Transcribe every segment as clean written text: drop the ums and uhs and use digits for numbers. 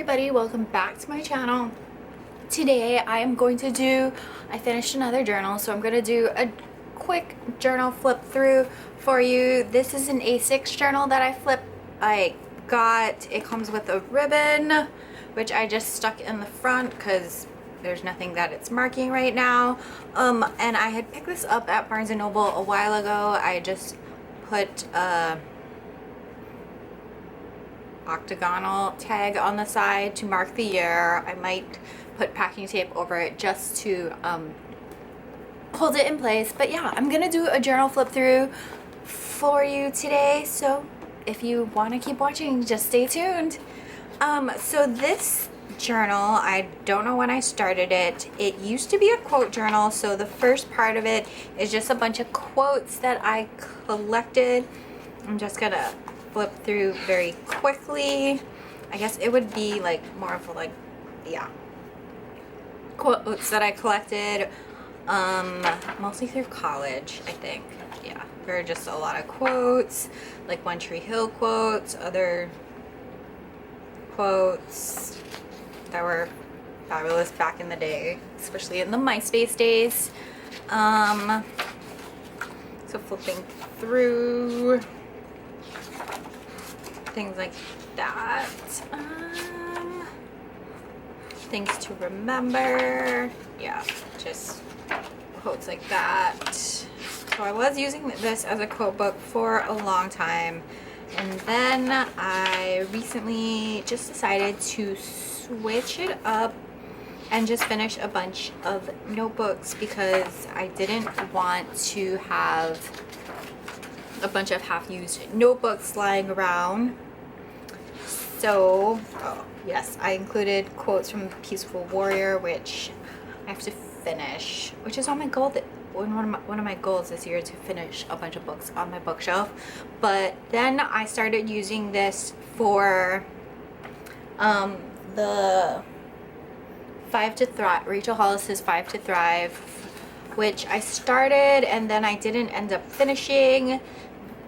everybody, welcome back to my channel. Today I finished another journal, so I'm going to do a quick journal flip through for you. This is an A6 journal that I got. It comes with a ribbon, which I just stuck in the front because there's nothing that it's marking right now. And I had picked this up at Barnes & Noble a while ago. I just put octagonal tag on the side to mark the year. I might put packing tape over it just to hold it in place. But yeah, I'm gonna do a journal flip through for you today, so if you want to keep watching, just stay tuned. So this journal, I don't know when I started it. It used to be a quote journal, so the first part of it is just a bunch of quotes that I collected. I'm just gonna flip through very quickly. I guess it would be like more of like, yeah, quotes that I collected mostly through college, I think. Yeah, there are just a lot of quotes, like One Tree Hill quotes, other quotes that were fabulous back in the day, especially in the MySpace days. So flipping through things like that, things to remember, yeah, just quotes like that. So I was using this as a quote book for a long time, and then I recently just decided to switch it up and just finish a bunch of notebooks because I didn't want to have a bunch of half-used notebooks lying around. So, yes, I included quotes from Peaceful Warrior, which I have to finish, which is on my goal. One of my goals this year, to finish a bunch of books on my bookshelf. But then I started using this for the Rachel Hollis's 5 to Thrive, which I started and then I didn't end up finishing.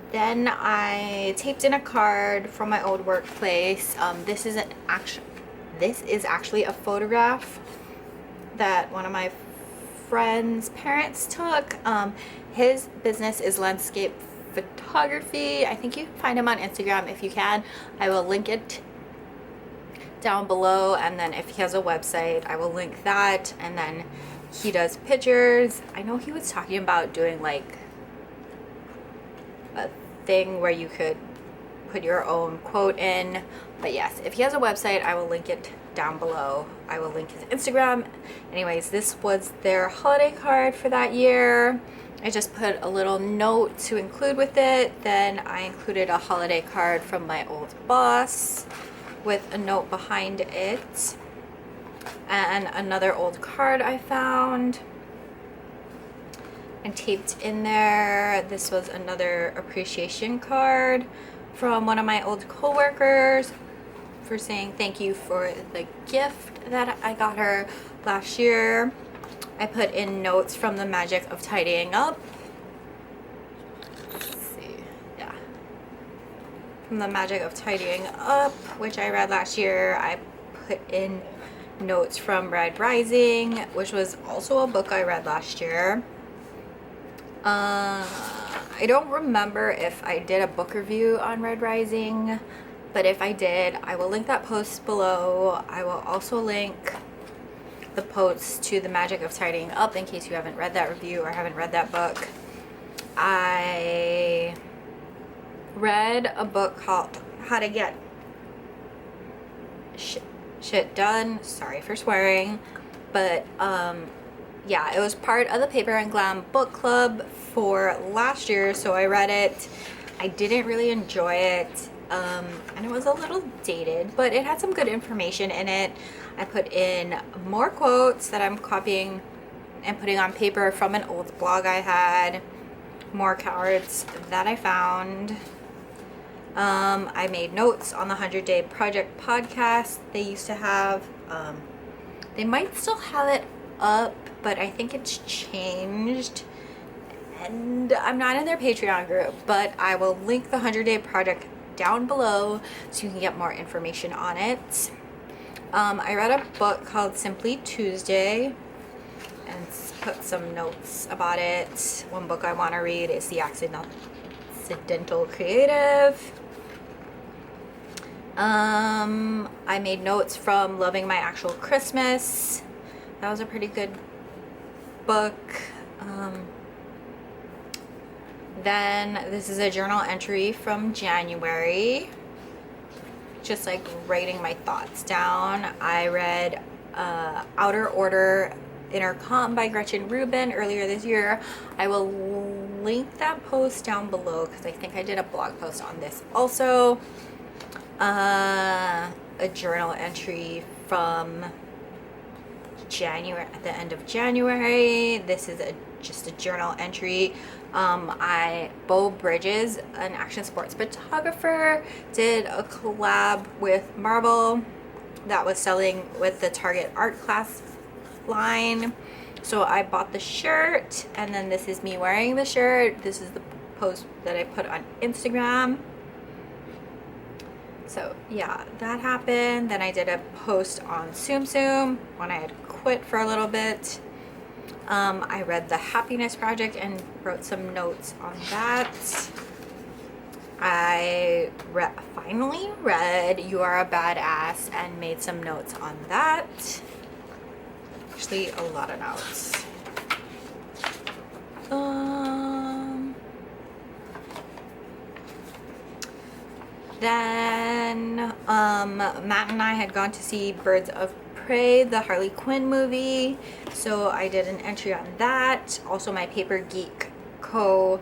Then I taped in a card from my old workplace. This is actually a photograph that one of my friend's parents took. His business is landscape photography. I think you can find him on Instagram if you can. I will link it down below, and then if he has a website, I will link that. And then he does pictures. I know he was talking about doing like a thing where you could put your own quote in, but yes, if he has a website, I will link it down below. I will link his Instagram. Anyways, this was their holiday card for that year. I just put a little note to include with it. Then I included a holiday card from my old boss with a note behind it, and another old card I found and taped in there. This was another appreciation card from one of my old co-workers for saying thank you for the gift that I got her last year. I put in notes from the Magic of Tidying Up. Let's see, yeah, from the Magic of Tidying Up, which I read last year. I put in notes from Red Rising, which was also a book I read last year. I don't remember if I did a book review on Red Rising, but if I did, I will link that post below. I will also link the post to the Magic of Tidying Up in case you haven't read that review or haven't read that book. I read a book called How to Get Shit Done. Sorry for swearing, but yeah, it was part of the Paper and Glam book club for last year, so I read it. I didn't really enjoy it, and it was a little dated, but it had some good information in it. I put in more quotes that I'm copying and putting on paper from an old blog I had, more cards that I found. I made notes on the 100-Day Project podcast they used to have. They might still have it up, but I think it's changed, and I'm not in their Patreon group, but I will link the 100-Day Project down below so you can get more information on it. I read a book called Simply Tuesday and put some notes about it. One book I want to read is The Accidental Creative. I made notes from Loving My Actual Christmas. That was a pretty good book. Then this is a journal entry from January. Just like writing my thoughts down. I read Outer Order Inner Calm by Gretchen Rubin earlier this year. I will link that post down below because I think I did a blog post on this also. A journal entry from January, at the end of January. This is just a journal entry. Bo Bridges, an action sports photographer, did a collab with Marvel that was selling with the Target art class line. So I bought the shirt, and then this is me wearing the shirt. This is the post that I put on Instagram. So yeah, that happened. Then I did a post on Tsum Tsum when I had quit for a little bit. I read The Happiness Project and wrote some notes on that. I finally read You Are a Badass and made some notes on that. Actually, a lot of notes. Then Matt and I had gone to see Birds of Prey, the Harley Quinn movie, so I did an entry on that. Also, my Paper Geek Co.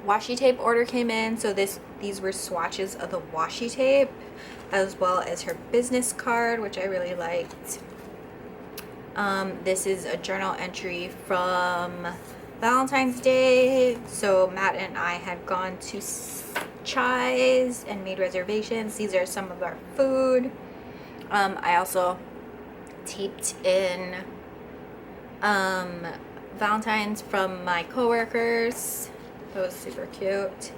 washi tape order came in, so these were swatches of the washi tape, as well as her business card, which I really liked. This is a journal entry from Valentine's Day. So Matt and I had gone to Chai's and made reservations. These are some of our food. I also taped in Valentine's from my coworkers. That was super cute.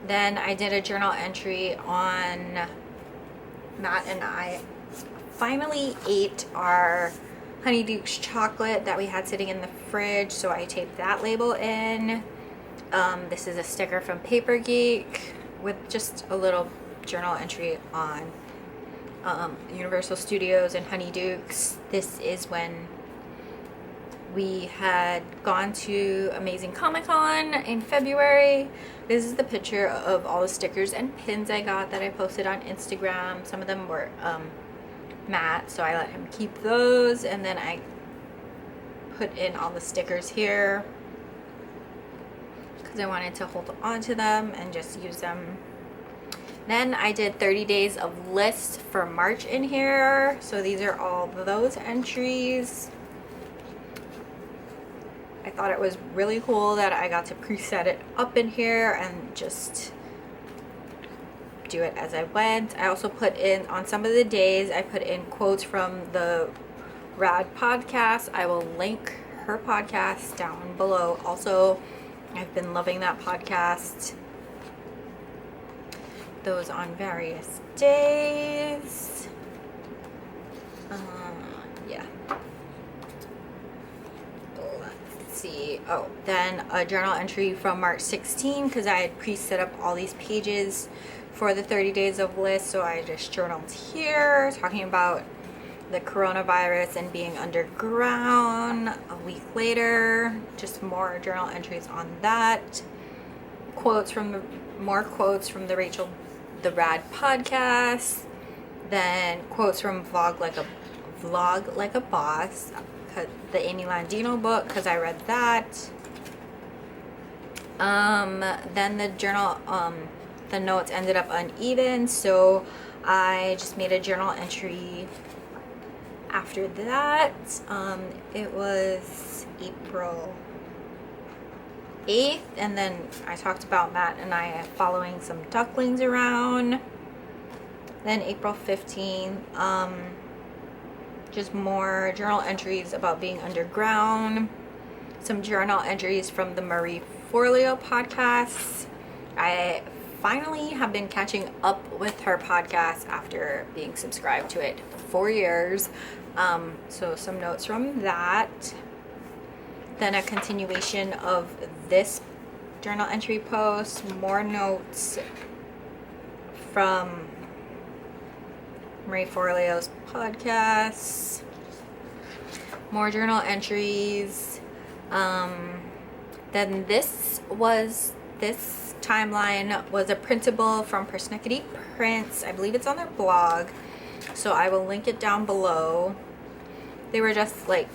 Then I did a journal entry on Matt and I finally ate our Honeydukes chocolate that we had sitting in the fridge, so I taped that label in. This is a sticker from Paper Geek with just a little journal entry on Universal Studios and Honeydukes. This is when we had gone to Amazing Comic Con in February. This is the picture of all the stickers and pins I got that I posted on Instagram. Some of them were Matt, so I let him keep those, and then I put in all the stickers here because I wanted to hold on to them and just use them. Then I did 30 days of list for March in here, so these are all those entries. I thought it was really cool that I got to preset it up in here and just do it as I went. I also put in, on some of the days, I put in quotes from the Rad podcast. I will link her podcast down below. Also, I've been loving that podcast. Those on various days. Yeah. Let's see. Oh, then a journal entry from March 16 because I had pre-set up all these pages for the 30 days of list, so I just journaled here talking about the coronavirus and being underground. A week later, just more journal entries on that. More quotes from the Rad podcast. Then quotes from Vlog Like a Boss, the Amy Landino book, because I read that. Then the journal, the notes ended up uneven, so I just made a journal entry after that. It was April 8th, and then I talked about Matt and I following some ducklings around. Then April 15th, just more journal entries about being underground. Some journal entries from the Marie Forleo podcast. I finally have been catching up with her podcast after being subscribed to it for 4 years. So some notes from that. Then a continuation of this journal entry post, more notes from Marie Forleo's podcast, more journal entries. Then this timeline was a printable from Persnickety Prints. I believe it's on their blog, so I will link it down below. They were just like,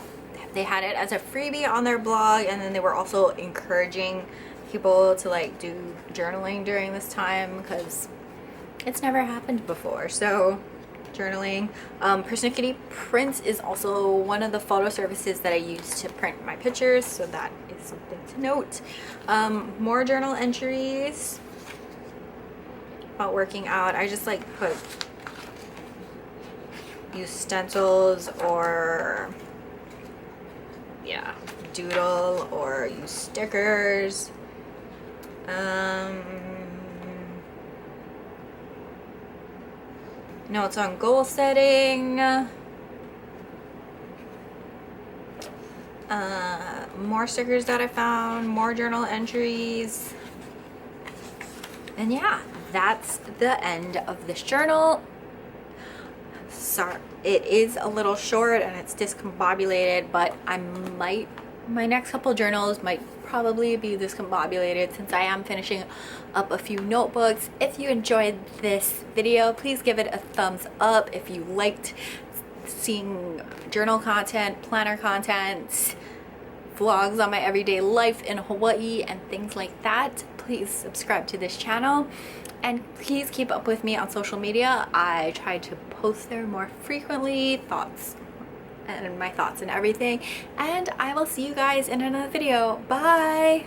they had it as a freebie on their blog, and then they were also encouraging people to like do journaling during this time because it's never happened before. So journaling. Persnickety Prints is also one of the photo services that I use to print my pictures, so that is something to note. More journal entries about working out. I just like use stencils or doodle or use stickers. Notes on goal setting. More stickers that I found, more journal entries. And yeah, that's the end of this journal. Sorry, it is a little short and it's discombobulated, but my next couple journals might probably be discombobulated since I am finishing up a few notebooks. If you enjoyed this video, please give it a thumbs up. If you liked seeing journal content, planner content, vlogs on my everyday life in Hawaii and things like that, please subscribe to this channel. And please keep up with me on social media. I try to post there more frequently, my thoughts and everything. And I will see you guys in another video. Bye!